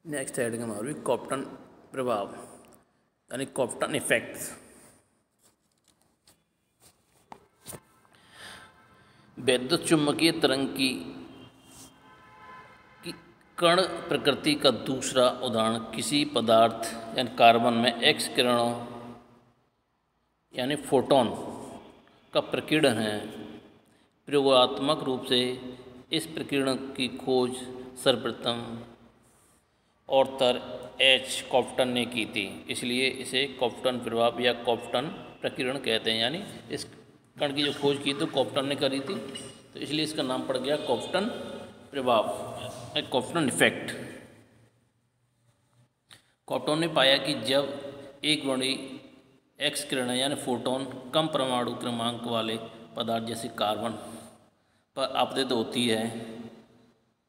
Next heading हमारी कॉप्टन प्रभाव यानी कॉप्टन इफेक्ट्स। विद्युत चुम्बकीय तरंग की कण प्रकृति का दूसरा उदाहरण किसी पदार्थ यानी कार्बन में एक्स किरणों यानी फोटोन का प्रकीर्णन है। प्रयोगात्मक रूप से इस प्रकीर्णन की खोज सर्वप्रथम ऑर्थर एच कॉप्टन ने की थी, इसलिए इसे कॉप्टन प्रभाव या कॉप्टन प्रकीर्णन कहते हैं। यानी इस कण की जो खोज की तो कॉप्टन ने करी थी, तो इसलिए इसका नाम पड़ गया कॉप्टन प्रभाव, कॉप्टन इफेक्ट। कॉप्टन ने पाया कि जब एक बड़ी एक्स किरण यानी फोटोन कम परमाणु क्रमांक वाले पदार्थ जैसे कार्बन पर आपतित होती है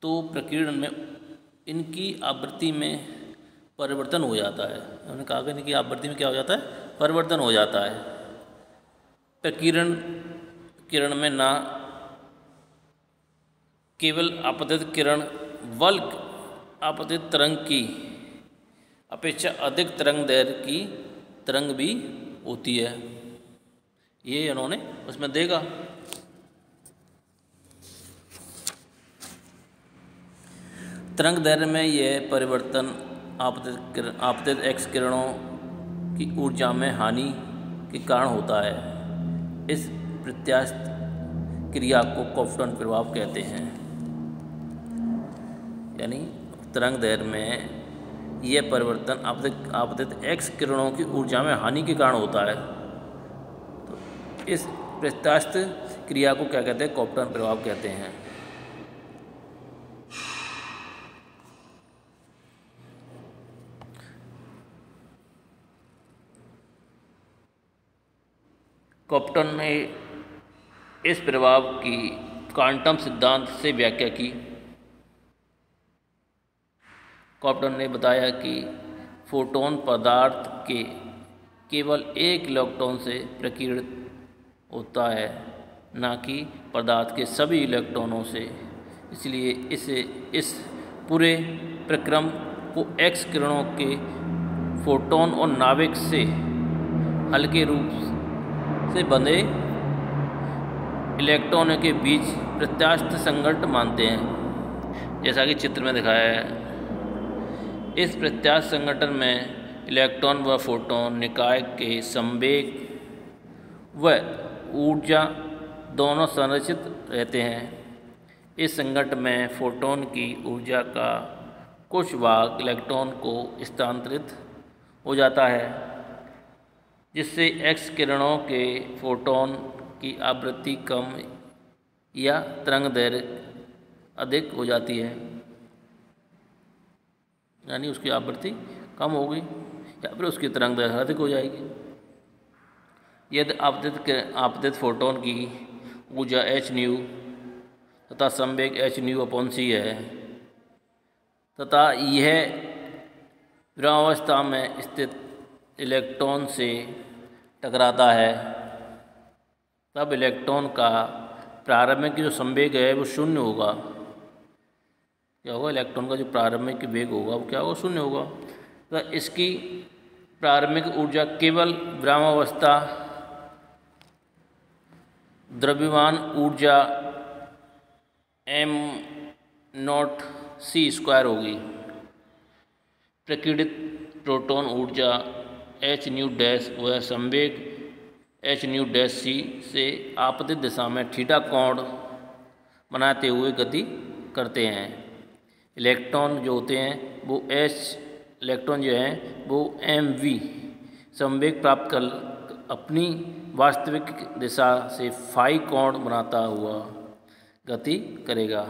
तो प्रकीर्णन में इनकी आवृत्ति में परिवर्तन हो जाता है। उन्होंने कहा कि इनकी आवृत्ति में क्या हो जाता है, परिवर्तन हो जाता है। प्रकीर्णन किरण में ना केवल आपतित किरण बल्कि आपतित तरंग की अपेक्षा अधिक तरंग दैर्घ्य की तरंग भी होती है, ये उन्होंने उसमें देखा। तरंग दैर्घ्य में यह परिवर्तन आपतित एक्स किरणों की ऊर्जा में हानि के कारण होता है। इस प्रत्यास्थ क्रिया को कॉप्टन प्रभाव कहते हैं। यानी तरंग दैर्घ्य में यह परिवर्तन आपतित एक्स किरणों की ऊर्जा में हानि के कारण होता है, तो इस प्रत्यास्थ क्रिया को क्या कहते हैं, कॉप्टन प्रभाव कहते हैं। कॉप्टन ने इस प्रभाव की क्वांटम सिद्धांत से व्याख्या की। कॉप्टन ने बताया कि फोटोन पदार्थ के केवल एक इलेक्ट्रॉन से प्रकीर्णित होता है, न कि पदार्थ के सभी इलेक्ट्रॉनों से। इसलिए इस पूरे प्रक्रम को एक्स किरणों के फोटोन और नाभिक से हल्के रूप से बंधे इलेक्ट्रॉनों के बीच प्रत्यास्थ संघट्ट मानते हैं, जैसा कि चित्र में दिखाया है। इस प्रत्यास्थ संघटन में इलेक्ट्रॉन व फोटोन निकाय के संवेग व ऊर्जा दोनों संरक्षित रहते हैं। इस संघट्ट में फोटोन की ऊर्जा का कुछ भाग इलेक्ट्रॉन को स्थानांतरित हो जाता है, जिससे एक्स किरणों के फोटोन की आवृत्ति कम या तरंग दैर्घ्य अधिक हो जाती है। यानी उसकी आवृत्ति कम होगी या फिर उसकी तरंग दैर्घ्य अधिक हो जाएगी। यदि आपतित फोटोन की ऊर्जा एच न्यू तथा संवेग एच न्यू अपॉन सी है तथा यह विरामावस्था में स्थित इलेक्ट्रॉन से टकराता है, तब इलेक्ट्रॉन का प्रारंभिक जो संवेग है वो शून्य होगा। क्या होगा, इलेक्ट्रॉन का जो प्रारंभिक वेग होगा वो क्या होगा, शून्य होगा। तो इसकी प्रारंभिक ऊर्जा केवल विरामावस्था द्रव्यमान ऊर्जा m0c² होगी। प्रकीर्णित प्रोटॉन ऊर्जा एच न्यू डैश व संवेग एच न्यू डैश सी से आपतित दिशा में थीटा कोण बनाते हुए गति करते हैं। इलेक्ट्रॉन जो होते हैं वो इलेक्ट्रॉन जो हैं वो mv संवेग प्राप्त कर अपनी वास्तविक दिशा से फाई कोण बनाता हुआ गति करेगा।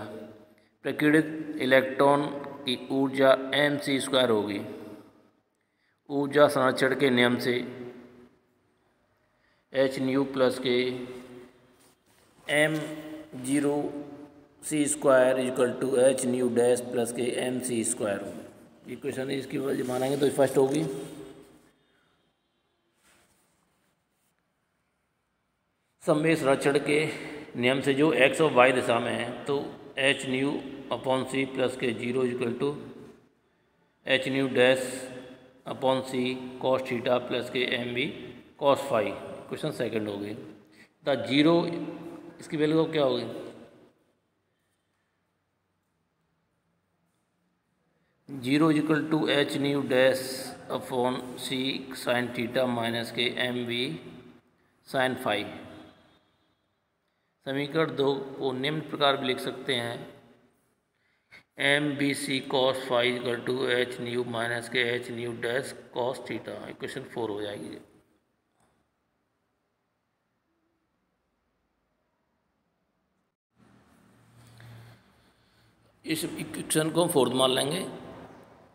प्रकीर्णित इलेक्ट्रॉन की ऊर्जा mc² होगी। ऊर्जा संरक्षण के नियम से एच न्यू प्लस के m0c² = H nu dash plus के mc²। इक्वेशन इसकी मानेंगे तो स्पष्ट होगी। संवेग संरक्षण के नियम से जो एक्स और वाई दिशा में है तो H nu upon C plus K 0 = H nu dash upon C cos theta plus K M B cos phi. Question second हो गई। द जीरो इसकी वैल्यू क्या होगी? Zero equal to H nu dash upon C sine theta minus K M B sine phi. समीकरण 2 को निम्न प्रकार भी लिख सकते हैं, M B C cos phi equal to H nu minus K H nu dash cos theta. Equation 4 हो जाएगी। इस इक्वेशन को हम फोर्थ मान लेंगे।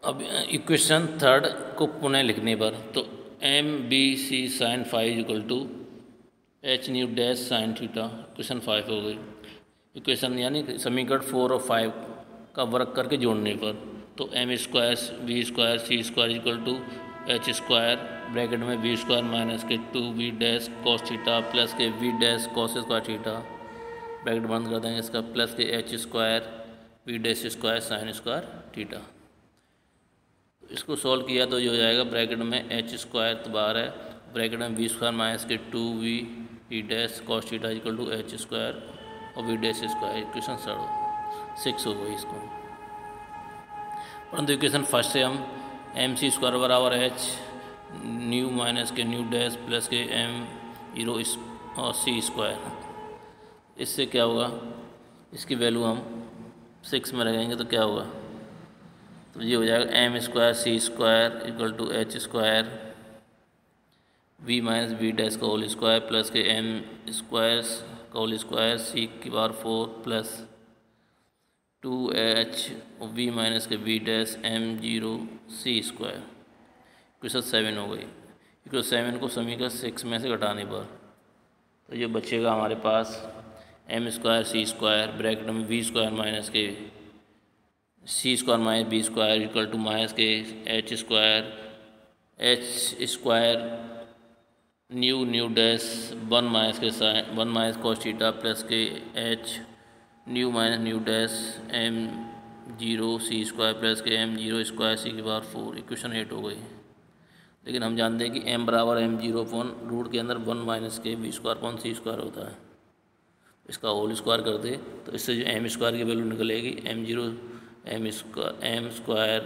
अब इक्वेशन थर्ड को पुनः लिखने पर तो M B C sine five equal to H nu dash sine theta. Equation 5 हो गई। इक्वेशन यानी समीकरण 4 और 5 का वर्क करके जोड़ने पर तो M square B square C square equal to H square bracket में B square minus K 2 V dash cos theta plus K V dash cos square theta bracket बंद कर देंगे इसका plus K H square V dash square sine square theta. इसको solve किया तो ये हो जाएगा ब्रैकेट में एच स्क्वायर तो बाहर है, ब्रैकेट में V square minus K 2 V dash cos theta equal to H square और वी डैश स्क्वायर। इक्वेशन 6 हो गई इसको। परंतु इक्वेशन फर्स्ट से हम एम सी स्क्वायर बराबर H nu minus K nu dash plus K M zero और C square, इससे क्या होगा, इसकी वैल्यू हम 6 में लगाएंगे तो क्या होगा, तो ये हो जाएगा M square C square equal to H square V minus V dash का whole square plus K M square का होल स्क्वायर सी की power 4 plus 2h V minus K V dash M zero C square. Equation 7 हो गई। Equation 7 को समीकरण 6 में से घटाने पर तो ये बचेगा हमारे पास M square C square bracket में V square minus K C square minus B square equal to minus K H square nu dash 1 minus K sine 1 minus cos theta plus K H nu minus nu dash M zero C square plus K M zero square C की power 4। Equation 8 हो गई। लेकिन हम जानते हैं कि M बराबर M zero upon root के अंदर 1 माइनस के B square upon C square होता है। इसका होल स्क्वायर कर दे तो इससे जो एम स्क्वायर की वैल्यू निकलेगी M zero M square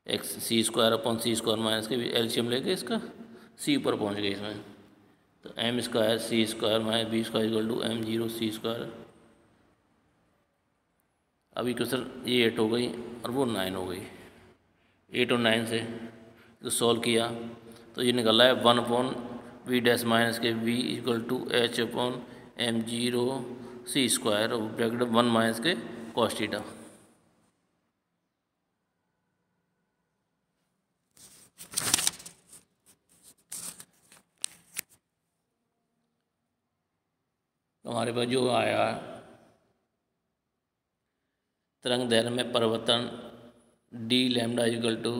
X C square upon C square minus K LCM लेके इसका सी ऊपर पहुंच गई इसमें, तो M square C square minus B square equal to M zero C square. अभी क्वेश्चन ये 8 हो गई और वो 9 हो गई। 8 और 9 से तो सॉल्व किया तो ये निकला है 1 upon V dash minus K V equal to H upon M zero C square और bracket 1 minus K cos theta. तो हमारे पास जो आया तरंग दैर्घ्य में परिवर्तन D lambda equal to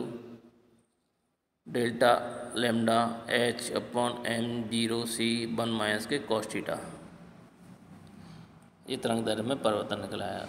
delta lambda H upon M zero C 1 minus K cos theta. ये तरंग दैर्घ्य में परिवर्तन निकला है।